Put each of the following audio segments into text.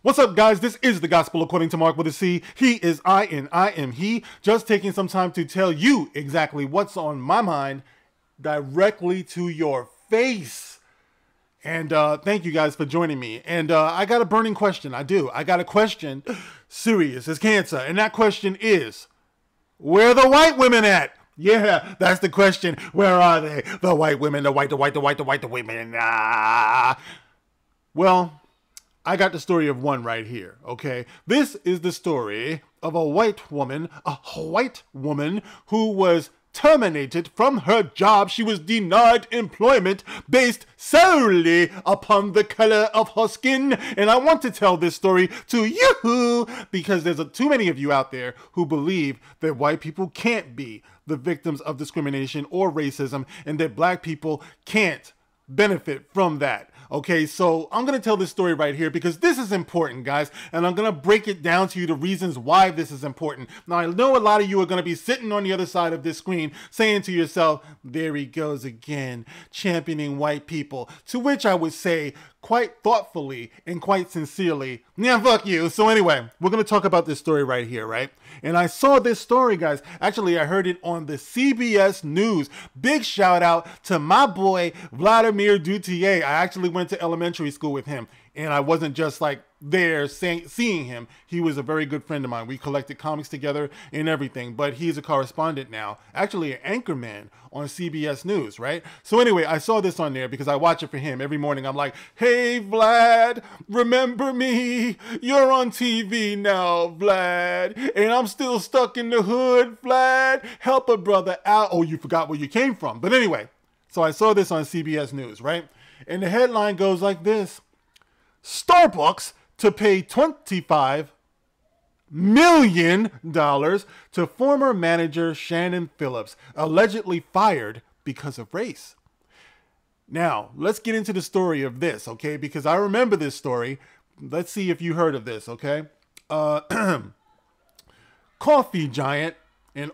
What's up, guys? This is the Gospel According to Mark with a C. He is I and I am he. Just taking some time to tell you exactly what's on my mind directly to your face. And thank you guys for joining me. And I got a burning question. I got a question, serious as cancer. And that question is, where are the white women at? Yeah, that's the question. Where are they? The white women, the white women. Well, I got the story of one right here, okay? This is the story of a white woman who was terminated from her job. She was denied employment based solely upon the color of her skin. And I want to tell this story to you because there's too many of you out there who believe that white people can't be the victims of discrimination or racism and that black people can't benefit from that. Okay, so I'm going to tell this story right here because this is important, guys, and I'm going to break it down to you the reasons why this is important. Now, I know a lot of you are going to be sitting on the other side of this screen saying to yourself, there he goes again, championing white people, to which I would say quite thoughtfully and quite sincerely, yeah, fuck you. So anyway, we're going to talk about this story right here, right? And I saw this story, guys. Actually, I heard it on the CBS News. Big shout out to my boy, Vladimir Duthier. I actually went to elementary school with him. And I wasn't just like there seeing him. He was a very good friend of mine. We collected comics together and everything. But he's a correspondent now. Actually, an anchorman on CBS News, right? So anyway, I saw this on there because I watch it for him. Every morning I'm like, hey, Vlad, remember me? You're on TV now, Vlad. And I'm still stuck in the hood, Vlad. Help a brother out. Oh, you forgot where you came from. But anyway, so I saw this on CBS News, right? And the headline goes like this. Starbucks to pay $25 million to former manager Shannon Phillips, allegedly fired because of race. Now, let's get into the story of this, okay? Because I remember this story. Let's see if you heard of this, okay? Coffee giant and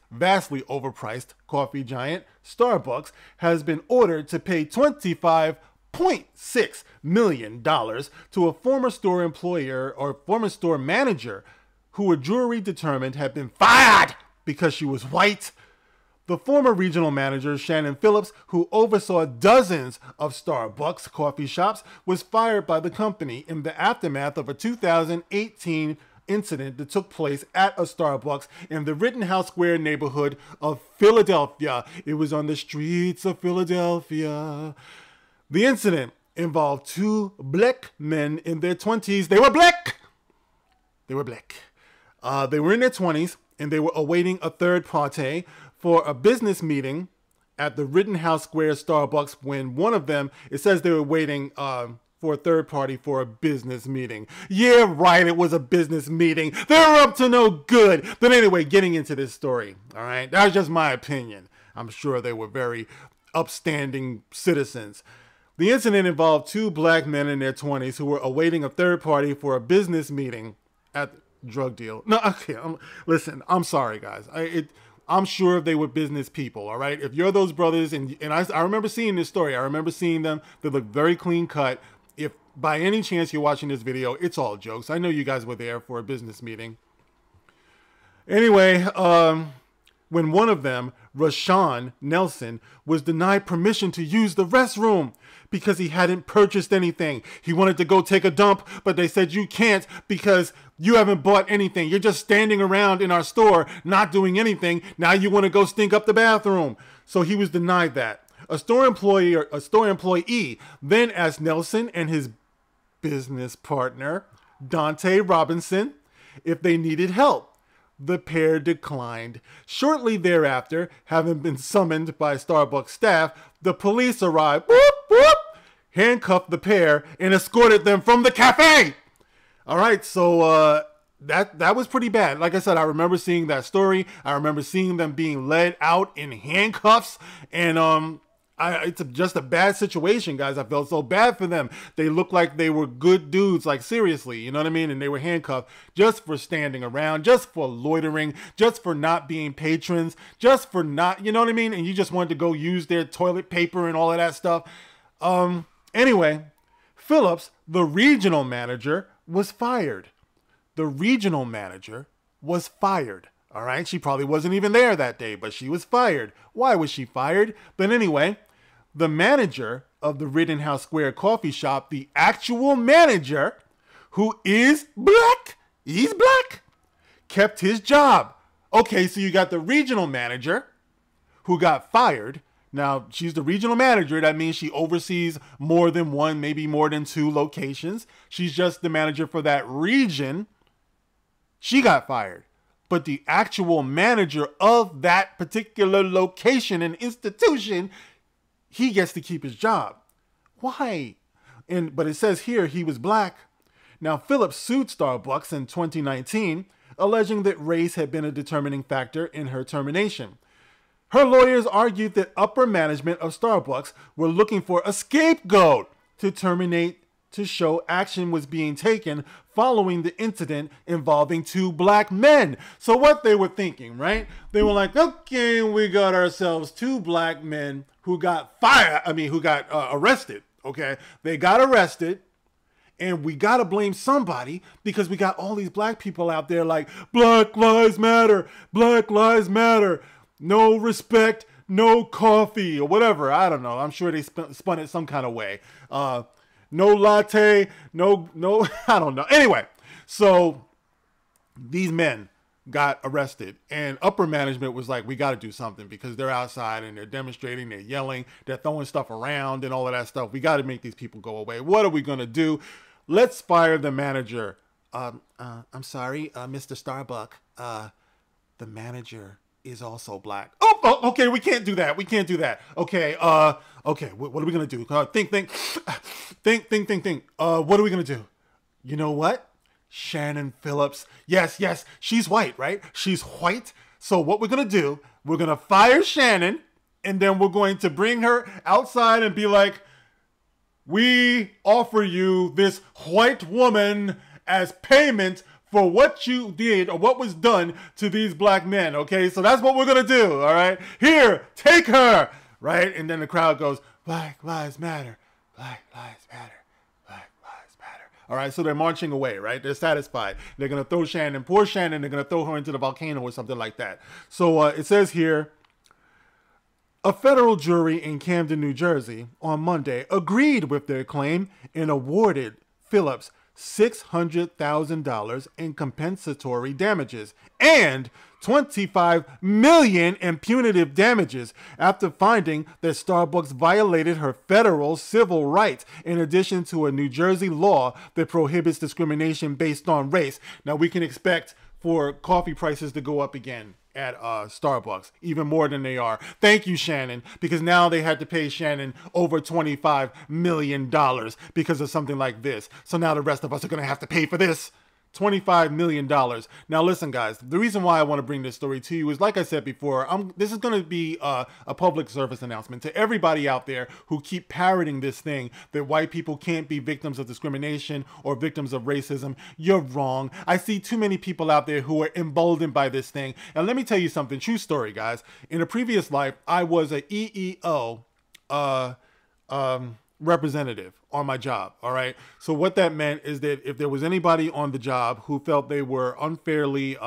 vastly overpriced coffee giant, Starbucks, has been ordered to pay $25.6 million to a former store employer or former store manager who a jury determined had been fired because she was white. The former regional manager, Shannon Phillips, who oversaw dozens of Starbucks coffee shops, was fired by the company in the aftermath of a 2018 incident that took place at a Starbucks in the Rittenhouse Square neighborhood of Philadelphia. It was on the streets of Philadelphia. The incident involved two black men in their 20s. They were black. They were in their 20s, and they were awaiting a third party for a business meeting at the Rittenhouse Square Starbucks when one of them, it says they were waiting for a third party for a business meeting. Yeah, right, it was a business meeting. They were up to no good. But anyway, getting into this story, all right? That's just my opinion. I'm sure they were very upstanding citizens. The incident involved two black men in their 20s who were awaiting a third party for a business meeting at the drug deal. No, okay, listen, I'm sorry, guys. I'm sure they were business people, all right? If you're those brothers, and I remember seeing this story. I remember seeing them. They look very clean cut. If by any chance you're watching this video, it's all jokes. I know you guys were there for a business meeting. Anyway, when one of them, Rashawn Nelson, was denied permission to use the restroom because he hadn't purchased anything. He wanted to go take a dump, but they said you can't because you haven't bought anything. You're just standing around in our store, not doing anything. Now you want to go stink up the bathroom. So he was denied that. A store employee then asked Nelson and his business partner, Dante Robinson, if they needed help. The pair declined. Shortly thereafter, having been summoned by Starbucks staff, the police arrived, whoop, whoop, handcuffed the pair, and escorted them from the cafe. All right, so that was pretty bad. Like I said, I remember seeing that story. I remember seeing them being led out in handcuffs, and it's just a bad situation, guys. I felt so bad for them. They looked like they were good dudes, like seriously, you know what I mean? And they were handcuffed just for standing around, just for loitering, just for not being patrons, just for not, you know what I mean? And you just wanted to go use their toilet paper and all of that stuff. Anyway, Phillips, the regional manager, was fired. The regional manager was fired. All right. She probably wasn't even there that day, but she was fired. Why was she fired? But anyway, the manager of the Rittenhouse Square coffee shop, the actual manager, who is black, he's black, kept his job. Okay, so you got the regional manager who got fired. Now, she's the regional manager. That means she oversees more than one, maybe more than two locations. She's just the manager for that region. She got fired. But the actual manager of that particular location and institution, he gets to keep his job. Why? But it says here he was black. Now, Phillips sued Starbucks in 2019, alleging that race had been a determining factor in her termination. Her lawyers argued that upper management of Starbucks were looking for a scapegoat to terminate to show action was being taken following the incident involving two black men. So what they were thinking, right? They were like, okay, we got ourselves two black men who got arrested, okay? They got arrested. And we got to blame somebody because we got all these black people out there like, Black Lives Matter, Black Lives Matter, no respect, no coffee, or whatever. I don't know. I'm sure they spun it some kind of way. No latte, no, I don't know. Anyway, so these men got arrested and upper management was like, we got to do something because they're outside and they're demonstrating, they're yelling, they're throwing stuff around and all of that stuff. We got to make these people go away. What are we going to do? Let's fire the manager. I'm sorry, Mr. Starbuck. The manager is also black. Oh, okay, we can't do that. We can't do that. Okay, okay, what are we gonna do? Think. What are we gonna do? You know what? Shannon Phillips. Yes, she's white, right? She's white. So what we're gonna do, we're gonna fire Shannon, and then we're going to bring her outside and be like, we offer you this white woman as payment for what you did or what was done to these black men, okay? So that's what we're going to do, all right? Here, take her, right? And then the crowd goes, Black Lives Matter, Black Lives Matter, Black Lives Matter. All right, so they're marching away, right? They're satisfied. They're going to throw Shannon, poor Shannon, they're going to throw her into the volcano or something like that. So it says here, a federal jury in Camden, New Jersey, on Monday agreed with their claim and awarded Phillips $600,000 in compensatory damages and $25 million in punitive damages after finding that Starbucks violated her federal civil rights in addition to a New Jersey law that prohibits discrimination based on race. Now we can expect for coffee prices to go up again at Starbucks, even more than they are. Thank you, Shannon, because now they had to pay Shannon over $25 million because of something like this. So now the rest of us are going to have to pay for this. $25 million. Now listen, guys, the reason why I want to bring this story to you is, like I said before, this is going to be a public service announcement to everybody out there who keep parroting this thing that white people can't be victims of discrimination or victims of racism. You're wrong. I see too many people out there who are emboldened by this thing. And let me tell you something, true story, guys. In a previous life, I was a EEO representative on my job. All right. So what that meant is that if there was anybody on the job who felt they were unfairly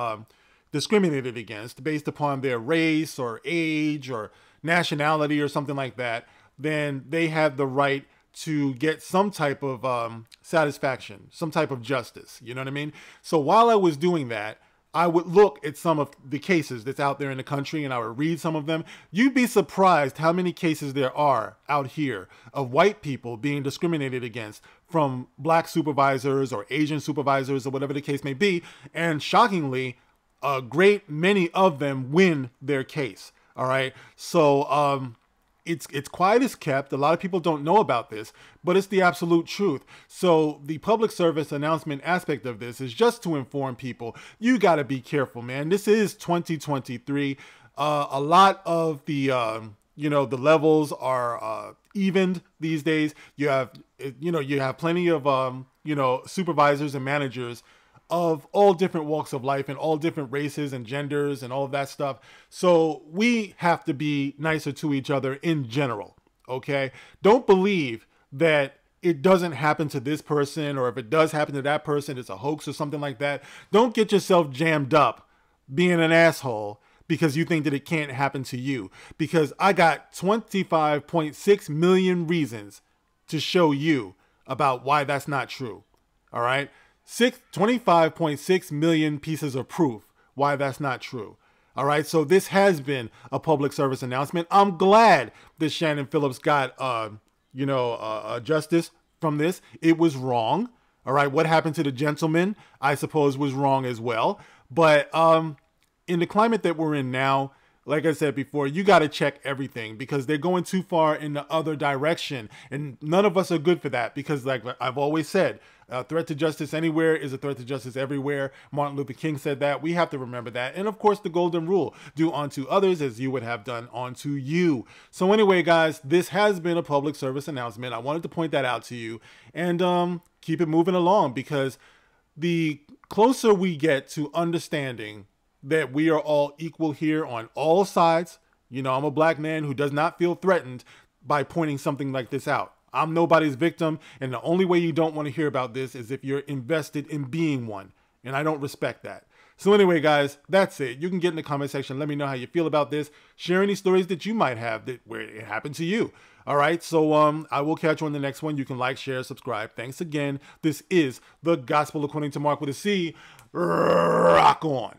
discriminated against based upon their race or age or nationality or something like that, then they had the right to get some type of satisfaction, some type of justice. You know what I mean? So while I was doing that, I would look at some of the cases that's out there in the country and I would read some of them. You'd be surprised how many cases there are out here of white people being discriminated against from black supervisors or Asian supervisors or whatever the case may be. And shockingly, a great many of them win their case. All right. So, it's quiet as kept. A lot of people don't know about this, but it's the absolute truth. So the public service announcement aspect of this is just to inform people, you got to be careful, man. This is 2023. A lot of the, the levels are evened these days. You have plenty of, supervisors and managers of all different walks of life and all different races and genders and all of that stuff. So we have to be nicer to each other in general, okay? Don't believe that it doesn't happen to this person, or if it does happen to that person, it's a hoax or something like that. Don't get yourself jammed up being an asshole because you think that it can't happen to you. Because I got 25.6 million reasons to show you about why that's not true. All right? 25.6 million pieces of proof why that's not true. All right, so this has been a public service announcement. I'm glad that Shannon Phillips got, justice from this. It was wrong. All right, what happened to the gentleman, I suppose, was wrong as well. But in the climate that we're in now, like I said before, you got to check everything because they're going too far in the other direction. And none of us are good for that because, like I've always said, a threat to justice anywhere is a threat to justice everywhere. Martin Luther King said that. We have to remember that. And of course, the golden rule, do unto others as you would have done unto you. So anyway, guys, this has been a public service announcement. I wanted to point that out to you and keep it moving along because the closer we get to understanding that we are all equal here on all sides, I'm a black man who does not feel threatened by pointing something like this out. I'm nobody's victim, and the only way you don't want to hear about this is if you're invested in being one, and I don't respect that. So anyway, guys, that's it. You can get in the comment section. Let me know how you feel about this. Share any stories that you might have where it happened to you. All right, so I will catch you on the next one. You can like, share, subscribe. Thanks again. This is The Gospel According to Mark with a C. Rock on.